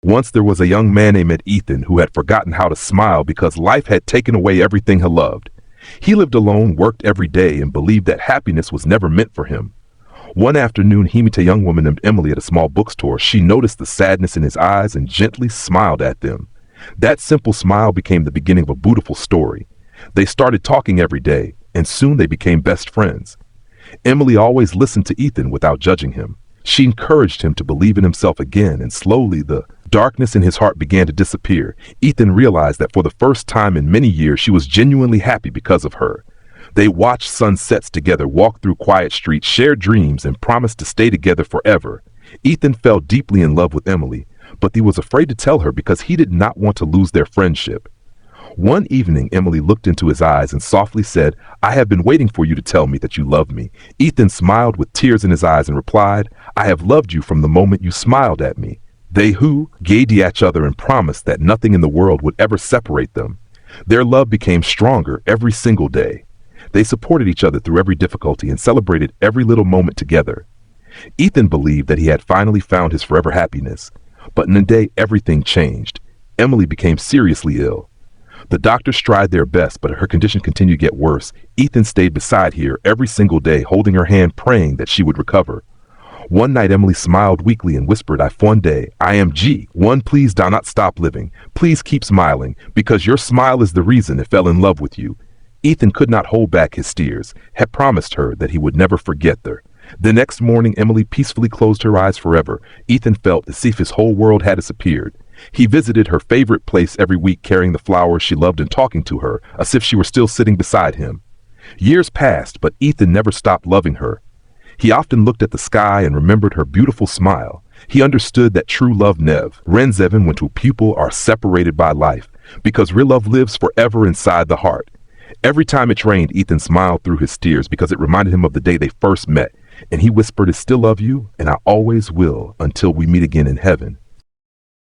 Once there was a young man named Ethan who had forgotten how to smile because life had taken away everything he loved. He lived alone, worked every day, and believed that happiness was never meant for him. One afternoon, he met a young woman named Emily at a small bookstore. She noticed the sadness in his eyes and gently smiled at them. That simple smile became the beginning of a beautiful story. They started talking every day, and soon they became best friends. Emily always listened to Ethan without judging him. She encouraged him to believe in himself again, and slowly the darkness in his heart began to disappear. Ethan realized that for the first time in many years, she was genuinely happy because of her. They watched sunsets together, walked through quiet streets, shared dreams, and promised to stay together forever. Ethan fell deeply in love with Emily, but he was afraid to tell her because he did not want to lose their friendship. One evening, Emily looked into his eyes and softly said, "I have been waiting for you to tell me that you love me." Ethan smiled with tears in his eyes and replied, "I have loved you from the moment you smiled at me." They gazed at each other and promised that nothing in the world would ever separate them. Their love became stronger every single day. They supported each other through every difficulty and celebrated every little moment together. Ethan believed that he had finally found his forever happiness, but in a day everything changed. Emily became seriously ill. The doctors tried their best, but her condition continued to get worse. Ethan stayed beside her every single day, holding her hand, praying that she would recover. One night, Emily smiled weakly and whispered, "One day, I am G1, please do not stop living. Please keep smiling, because your smile is the reason I fell in love with you." Ethan could not hold back his tears, had promised her that he would never forget her. The next morning, Emily peacefully closed her eyes forever. Ethan felt as if his whole world had disappeared. He visited her favorite place every week, carrying the flowers she loved and talking to her, as if she were still sitting beside him. Years passed, but Ethan never stopped loving her. He often looked at the sky and remembered her beautiful smile. He understood that true love never ends even when two people are separated by life, because real love lives forever inside the heart. Every time it rained, Ethan smiled through his tears because it reminded him of the day they first met, and he whispered, "I still love you, and I always will until we meet again in heaven."